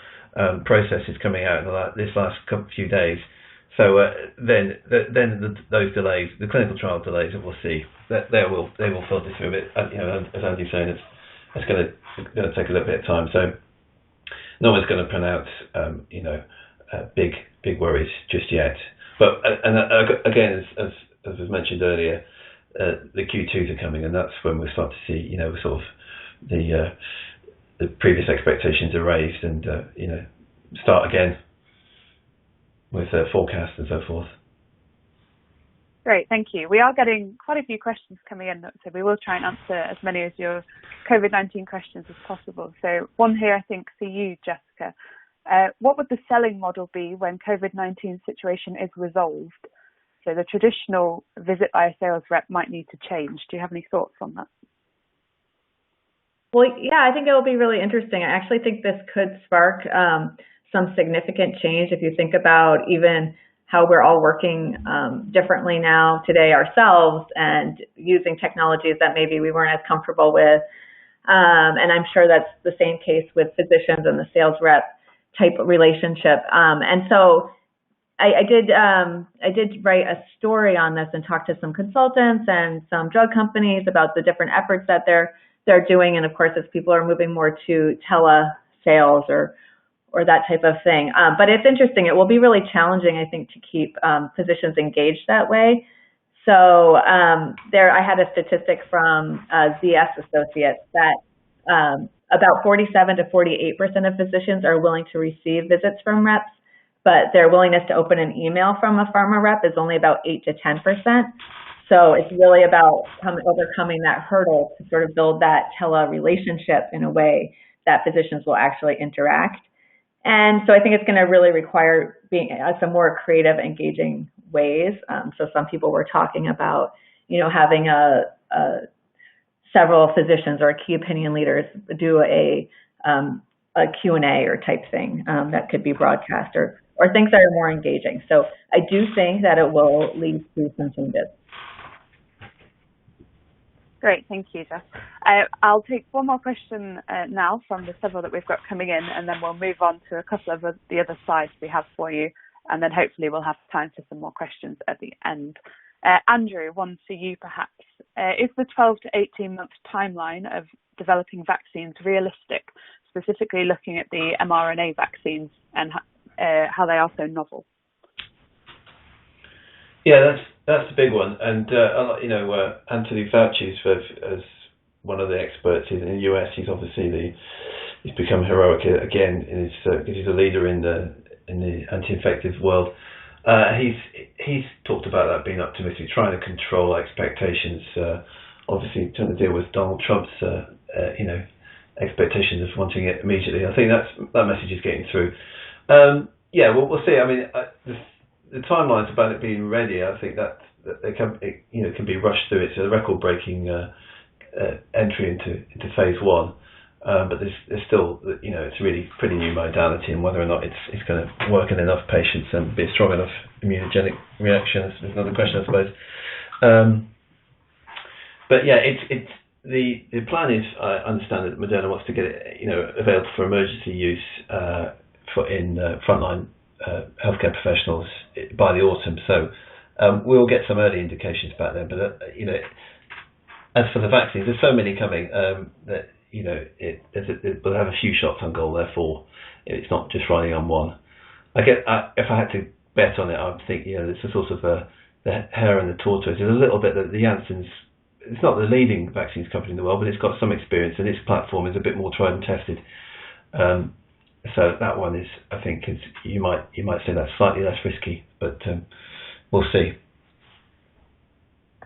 processes coming out in this last few days. So then those delays, the clinical trial delays that we'll see, that they will filter through a bit. As Andy's saying, it's going to take a little bit of time. So no one's going to pronounce big worries just yet. But again, as was mentioned earlier, the Q2s are coming, and that's when we'll start to see sort of the previous expectations are raised, and start again with forecasts and so forth. Great, thank you. We are getting quite a few questions coming in, so we will try and answer as many of your COVID-19 questions as possible. So one here, I think, for you, Jessica. What would the selling model be when COVID-19 situation is resolved? So the traditional visit by a sales rep might need to change. Do you have any thoughts on that? Well, yeah, I think it will be really interesting. I actually think this could spark some significant change if you think about even how we're all working differently now today ourselves, and using technologies that maybe we weren't as comfortable with. And I'm sure that's the same case with physicians and the sales rep type relationship. And so I did write a story on this and talk to some consultants and some drug companies about the different efforts that they're doing. And of course, as people are moving more to tele-sales or that type of thing. But it's interesting. It will be really challenging, I think, to keep physicians engaged that way. So I had a statistic from ZS Associates that about 47 to 48% of physicians are willing to receive visits from reps, but their willingness to open an email from a pharma rep is only about 8 to 10%. So it's really about overcoming that hurdle to sort of build that tele-relationship in a way that physicians will actually interact. And so I think it's going to really require some more creative, engaging ways. So some people were talking about, having several physicians or key opinion leaders do a Q&A or type thing that could be broadcast or things that are more engaging. So I do think that it will lead to some changes. Great, thank you, Jess. I'll take one more question now from the several that we've got coming in, and then we'll move on to a couple of the other slides we have for you, and then hopefully we'll have time for some more questions at the end. Andrew, one for you perhaps. Is the 12 to 18 month timeline of developing vaccines realistic, specifically looking at the mRNA vaccines and how they are so novel? Yeah, that's a big one, and Anthony Fauci, as one of the experts in the US, he's become heroic again because he's a leader in the anti-infective world. He's talked about that being optimistic, trying to control expectations. Obviously, trying to deal with Donald Trump's expectations of wanting it immediately. I think that message is getting through. We'll see. I mean, the timelines about it being ready, I think that they can be rushed through. It's a record-breaking entry into phase 1, but there's still, it's really pretty new modality, and whether or not it's going to work in enough patients and be a strong enough immunogenic reaction is another question, I suppose. But yeah, it's the plan is, I understand that Moderna wants to get it available for emergency use in frontline healthcare professionals by the autumn. So we'll get some early indications back there. But as for the vaccines, there's so many coming that we'll have a few shots on goal. Therefore, it's not just riding on one. If I had to bet on it, I would think it's a sort of the hare and the tortoise. There's a little bit that the Janssen's. It's not the leading vaccines company in the world, but it's got some experience, and its platform is a bit more tried and tested. So that one is, I think, you might say that's slightly less risky, but we'll see.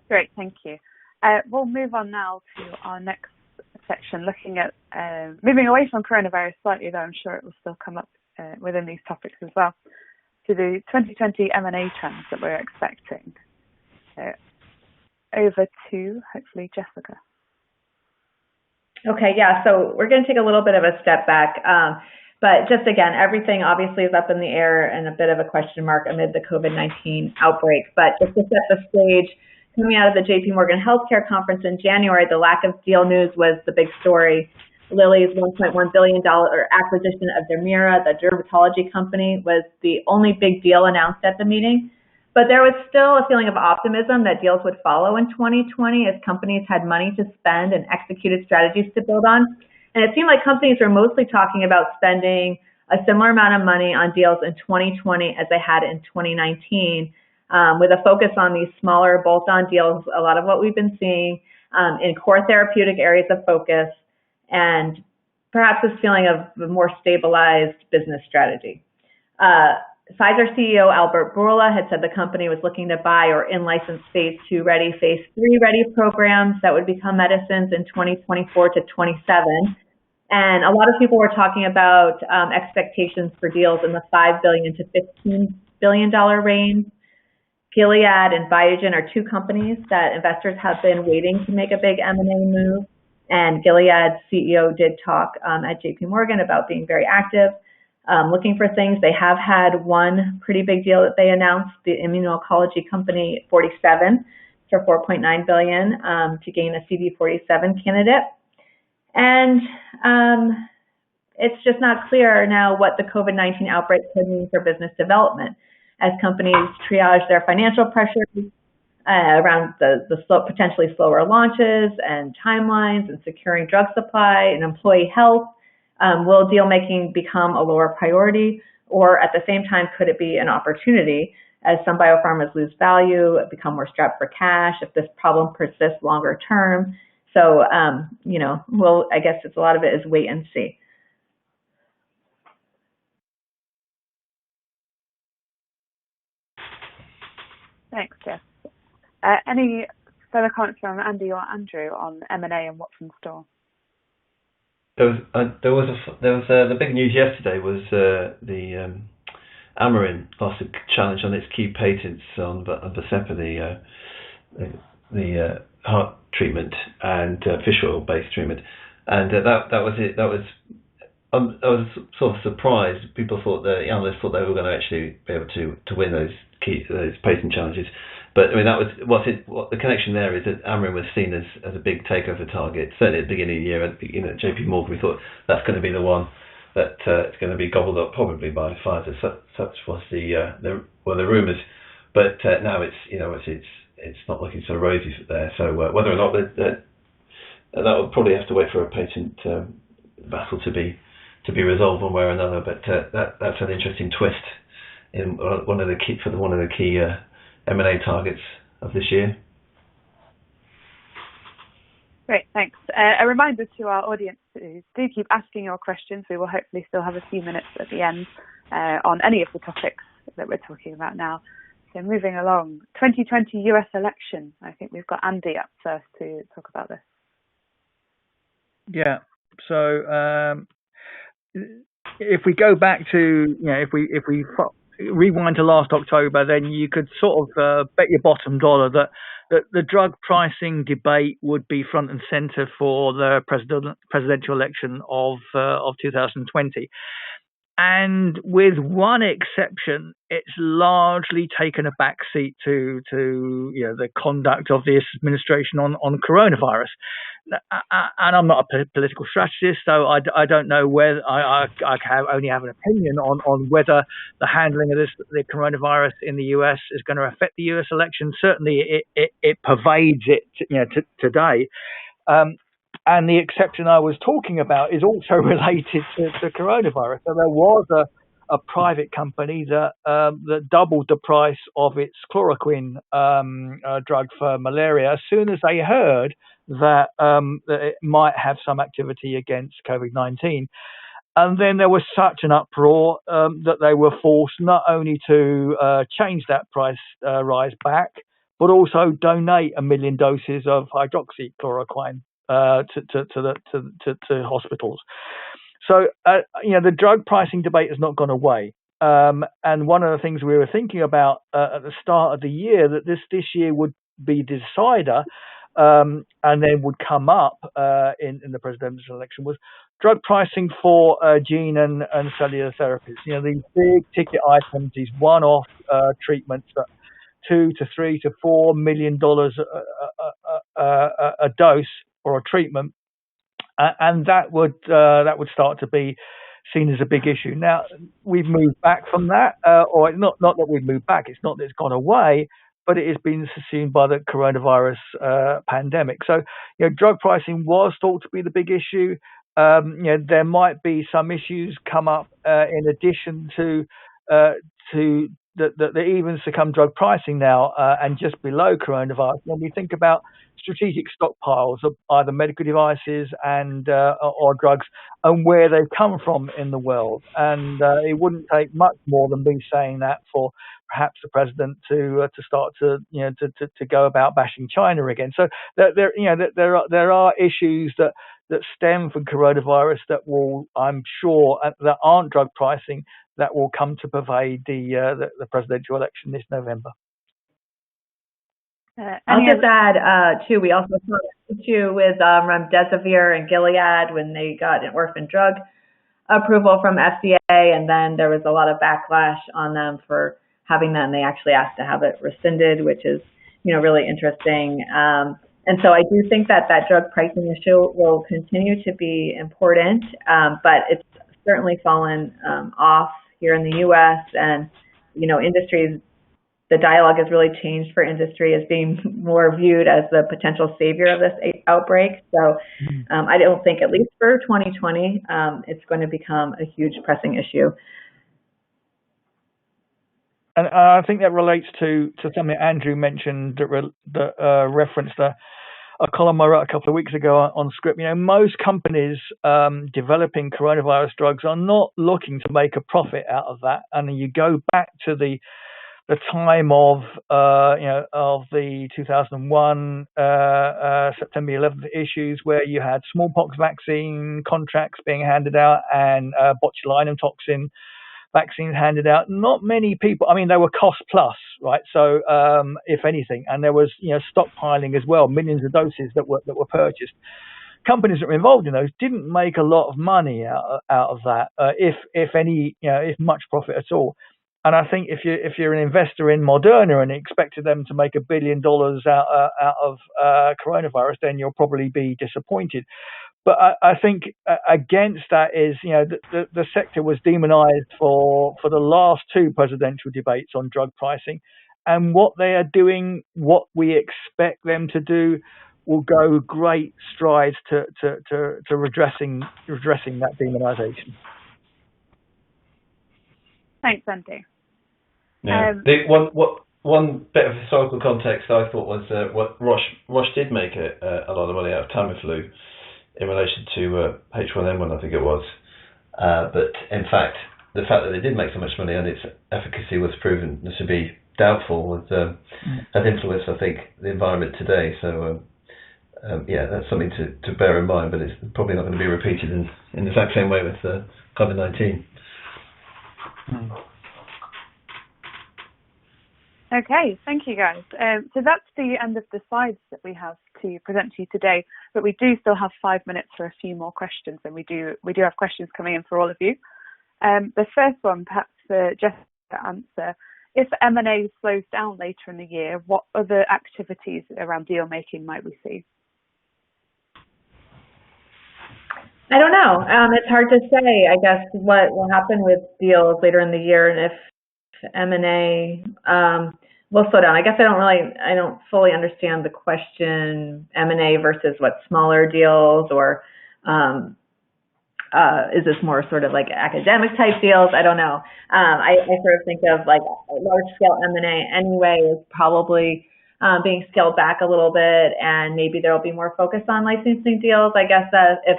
Great, thank you. We'll move on now to our next section, looking at moving away from coronavirus slightly, though I'm sure it will still come up within these topics as well, to the 2020 M&A trends that we're expecting. Over to, hopefully, Jessica. Okay, yeah, so we're going to take a little bit of a step back. But just again, everything obviously is up in the air and a bit of a question mark amid the COVID-19 outbreak. But just to set the stage, coming out of the JP Morgan Healthcare Conference in January, the lack of deal news was the big story. Lilly's $1.1 billion acquisition of Dermira, the dermatology company, was the only big deal announced at the meeting. But there was still a feeling of optimism that deals would follow in 2020 as companies had money to spend and executed strategies to build on. And it seemed like companies were mostly talking about spending a similar amount of money on deals in 2020 as they had in 2019, with a focus on these smaller bolt-on deals, a lot of what we've been seeing in core therapeutic areas of focus, and perhaps this feeling of a more stabilized business strategy. Pfizer CEO Albert Bourla had said the company was looking to buy or in-license phase 2 ready, phase 3 ready programs that would become medicines in 2024 to 27. And a lot of people were talking about expectations for deals in the $5 billion to $15 billion range. Gilead and Biogen are two companies that investors have been waiting to make a big M&A move. And Gilead's CEO did talk at JP Morgan about being very active, looking for things. They have had one pretty big deal that they announced, the immuno-oncology company 47 for $4.9 billion to gain a CD47 candidate. And it's just not clear now what the COVID-19 outbreak could mean for business development as companies triage their financial pressures around the potentially slower launches and timelines and securing drug supply and employee health. Will deal making become a lower priority, or at the same time, could it be an opportunity as some biopharmas lose value, become more strapped for cash if this problem persists longer term? So, I guess a lot of it is wait and see. Thanks, Jess. Any further comments from Andy or Andrew on M&A and what's in store? The big news yesterday was the Amarin lost a challenge on its key patents on Vascepa, the heart treatment and fish oil based treatment, and that was it. I was sort of surprised. The analysts thought they were going to actually be able to win those patent challenges. But I mean, that was what the connection there is that Amarin was seen as a big takeover target. Certainly at the beginning of the year, at JP Morgan, we thought that's going to be the one that it's going to be gobbled up probably by Pfizer. Such was the rumours. But now it's not looking so rosy there. So whether or not that will probably have to wait for a patent battle to be resolved one way or another. But that's an interesting twist in one of the key M&A targets of this year. Great, thanks. A reminder to our audience to do keep asking your questions. We will hopefully still have a few minutes at the end on any of the topics that we're talking about now. So moving along, 2020 US election. I think we've got Andy up first to talk about this. Yeah. So if we go back to, if we rewind to last October, then you could sort of bet your bottom dollar that the drug pricing debate would be front and center for the presidential election of 2020. And with one exception, it's largely taken a backseat to the conduct of this administration on coronavirus. And I'm not a political strategist, so I don't know whether I only have an opinion on whether the handling of the coronavirus in the US is going to affect the US election. Certainly, it pervades it today. And the exception I was talking about is also related to coronavirus. So there was a private company that doubled the price of its chloroquine drug for malaria as soon as they heard that it might have some activity against COVID-19. And then there was such an uproar that they were forced not only to change that price rise back, but also donate 1 million doses of hydroxychloroquine to hospitals. So, the drug pricing debate has not gone away. And one of the things we were thinking about at the start of the year, that this year would be the decider, and then would come up in the presidential election, was drug pricing for gene and cellular therapies. These big ticket items, these one-off treatments that $2 to $3 to $4 million a dose or a treatment, and that would start to be seen as a big issue. Now we've moved back from that, or not that we've moved back. It's not that it's gone away, but it has been assumed by the coronavirus pandemic. So, drug pricing was thought to be the big issue. There might be some issues come up in addition to that even succumb drug pricing now, and just below coronavirus. When we think about strategic stockpiles of either medical devices and or drugs, and where they've come from in the world, and it wouldn't take much more than me saying that for perhaps the president to start to go about bashing China again. So there are issues that stem from coronavirus that will, I'm sure, that aren't drug pricing, that will come to pervade the presidential election this November. I'll just add, too, we also saw an issue with remdesivir and Gilead when they got an orphan drug approval from FDA, and then there was a lot of backlash on them for having that, and they actually asked to have it rescinded, which is, really interesting. And so I do think that drug pricing issue will continue to be important, but it's certainly fallen off here in the U.S. and, industries. The dialogue has really changed for industry as being more viewed as the potential savior of this outbreak. So I don't think, at least for 2020, it's going to become a huge pressing issue. And I think that relates to something Andrew mentioned that referenced a column I wrote a couple of weeks ago on Script. Most companies developing coronavirus drugs are not looking to make a profit out of that. And you go back to the time of the 2001 September 11th issues, where you had smallpox vaccine contracts being handed out and botulinum toxin vaccines handed out. Not many people, they were cost plus, right? So if anything, and there was stockpiling as well, millions of doses that were purchased. Companies that were involved in those didn't make a lot of money out of that, if any, if much profit at all. And I think if you're an investor in Moderna and expected them to make $1 billion out of coronavirus, then you'll probably be disappointed. But I think against that is, the sector was demonized for the last two presidential debates on drug pricing, and what they are doing, what we expect them to do, will go great strides to redressing that demonization. Thanks, Andy. Yeah. One bit of historical context I thought was what Roche did make a lot of money out of Tamiflu in relation to H1N1, I think it was. But in fact, the fact that they did make so much money and its efficacy was proven to be doubtful has influenced, I think, the environment today. So that's something to bear in mind. But it's probably not going to be repeated in the exact same way with COVID-19. Okay, thank you guys. So that's the end of the slides that we have to present to you today, but we do still have 5 minutes for a few more questions, and we do have questions coming in for all of you. The first one, perhaps for Jessica to answer, if M&A slows down later in the year, what other activities around deal making might we see? I don't know. It's hard to say, I guess, what will happen with deals later in the year, and if M&A will slow down. I guess I don't fully understand the question, M&A versus what, smaller deals, or is this more sort of like academic type deals? I don't know. I sort of think of like large scale M&A anyway is probably being scaled back a little bit, and maybe there will be more focus on licensing deals. I guess that if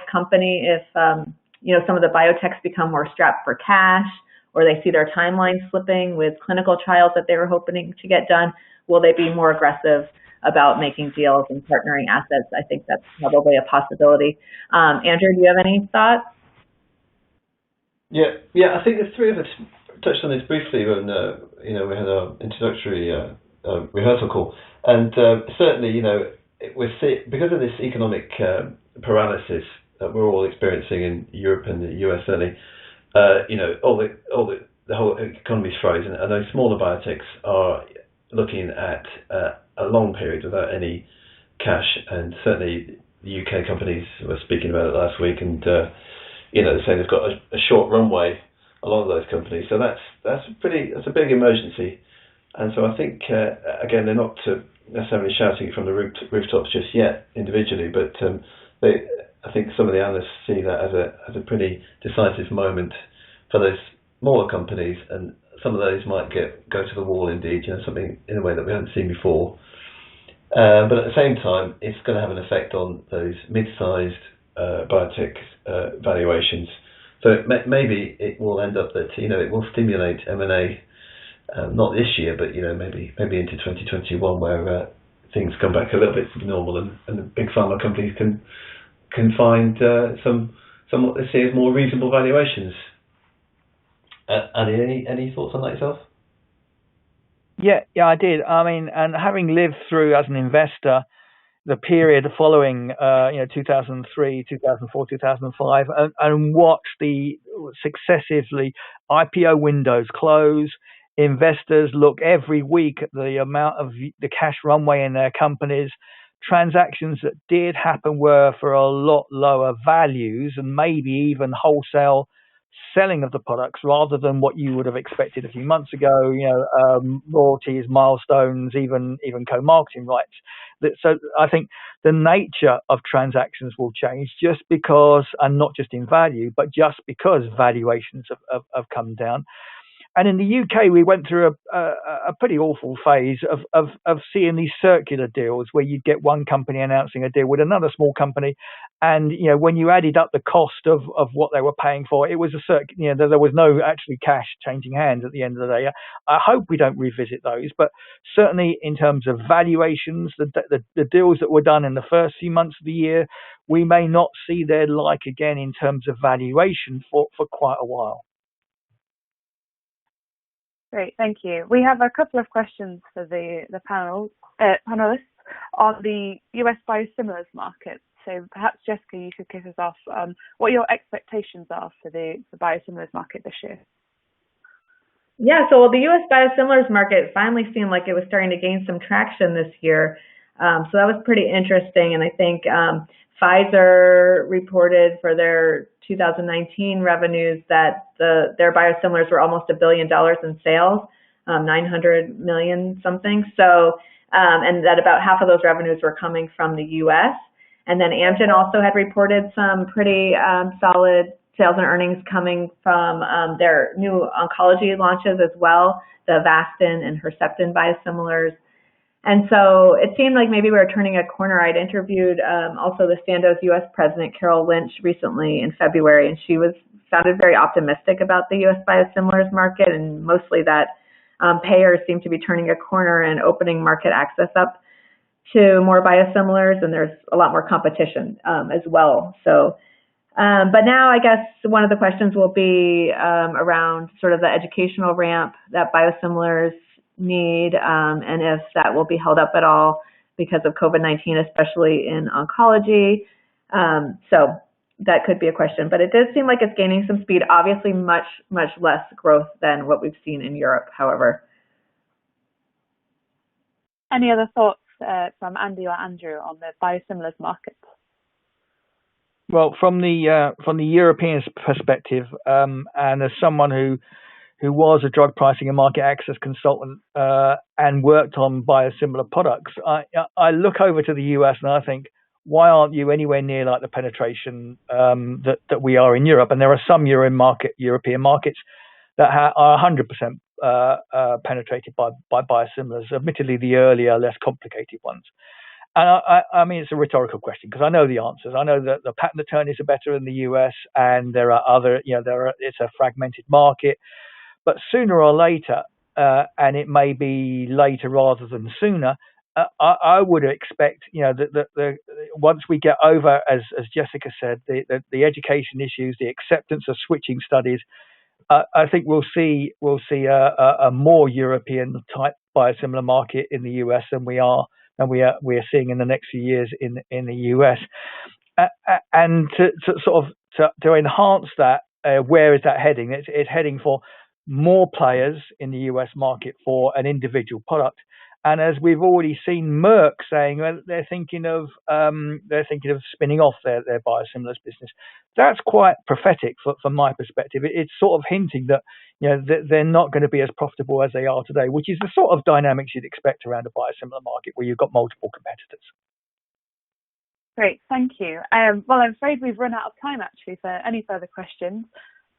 some of the biotechs become more strapped for cash, or they see their timeline slipping with clinical trials that they were hoping to get done? Will they be more aggressive about making deals and partnering assets? I think that's probably a possibility. Andrew, do you have any thoughts? Yeah. I think the three of us touched on this briefly when we had our introductory rehearsal call, and certainly because of this economic paralysis that we're all experiencing in Europe and the US, certainly, the whole economy's frozen, and those smaller biotechs are looking at a long period without any cash, and certainly the UK companies were speaking about it last week, and they're saying they've got a short runway. A lot of those companies, so that's a big emergency, and so I think again they're not necessarily shouting it from the rooftops just yet individually, but I think some of the analysts see that as a pretty decisive moment for those smaller companies, and some of those might go to the wall indeed, something in a way that we haven't seen before. But at the same time, it's going to have an effect on those mid-sized biotech valuations. So maybe it will end up that it will stimulate M&A, not this year, but maybe into 2021, where things come back a little bit to normal, and the big pharma companies can find some what they see as more reasonable valuations. Andy, any thoughts on that yourself? Yeah, I did. I mean, and having lived through as an investor the period following 2003, 2004, 2005, and watch the successively IPO windows close. Investors look every week at the amount of the cash runway in their companies. Transactions that did happen were for a lot lower values, and maybe even wholesale selling of the products rather than what you would have expected a few months ago, royalties, milestones, even co-marketing rights. So I think the nature of transactions will change just because, and not just in value, but just because valuations have come down. And in the UK, we went through a pretty awful phase of seeing these circular deals where you'd get one company announcing a deal with another small company. And, when you added up the cost of what they were paying for, it was there was no actually cash changing hands at the end of the day. I hope we don't revisit those, but certainly in terms of valuations, the deals that were done in the first few months of the year, we may not see their like again in terms of valuation for quite a while. Great, thank you. We have a couple of questions for the panelists on the US biosimilars market. So perhaps, Jessica, you could kick us off on what your expectations are for the biosimilars market this year. Yeah, so the US biosimilars market finally seemed like it was starting to gain some traction this year. So that was pretty interesting. And I think Pfizer reported for their 2019 revenues that their biosimilars were almost $1 billion in sales, 900 million something. So, and that about half of those revenues were coming from the U.S. And then Amgen also had reported some pretty solid sales and earnings coming from their new oncology launches as well, the Avastin and Herceptin biosimilars. And so it seemed like maybe we were turning a corner. I'd interviewed also the Sandoz U.S. President, Carol Lynch, recently in February, and she sounded very optimistic about the U.S. biosimilars market, and mostly that payers seem to be turning a corner and opening market access up to more biosimilars, and there's a lot more competition as well. So, but now I guess one of the questions will be around sort of the educational ramp that biosimilars need, and if that will be held up at all because of COVID-19, especially in oncology. So that could be a question, but it does seem like it's gaining some speed, obviously much, much less growth than what we've seen in Europe, however. Any other thoughts from Andy or Andrew on the biosimilars market? Well, from the European perspective, and as someone who was a drug pricing and market access consultant and worked on biosimilar products, I look over to the US and I think, why aren't you anywhere near like the penetration that we are in Europe? And there are some European markets that are 100% penetrated by biosimilars, admittedly the earlier, less complicated ones. I mean, it's a rhetorical question because I know the answers. I know that the patent attorneys are better in the US, and there are other, it's a fragmented market. But sooner or later, and it may be later rather than sooner, I would expect, that once we get over, as Jessica said, the education issues, the acceptance of switching studies, I think we'll see a more European type biosimilar market in the US than we are seeing in the next few years in the US. And to enhance that, where is that heading? It's heading for more players in the US market for an individual product. And as we've already seen Merck saying, well, they're thinking of spinning off their biosimilars business. That's quite prophetic from my perspective. It's sort of hinting that they're not going to be as profitable as they are today, which is the sort of dynamics you'd expect around a biosimilar market where you've got multiple competitors. Great, thank you. Well, I'm afraid we've run out of time actually for any further questions.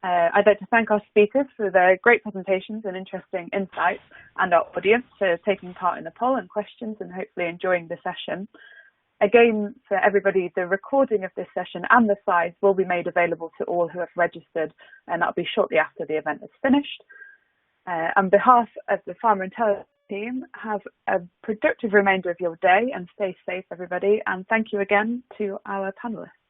I'd like to thank our speakers for their great presentations and interesting insights, and our audience for taking part in the poll and questions and hopefully enjoying the session. Again, for everybody, the recording of this session and the slides will be made available to all who have registered, and that'll be shortly after the event is finished. On behalf of the Pharma Intelligence team, have a productive remainder of your day and stay safe, everybody. And thank you again to our panelists.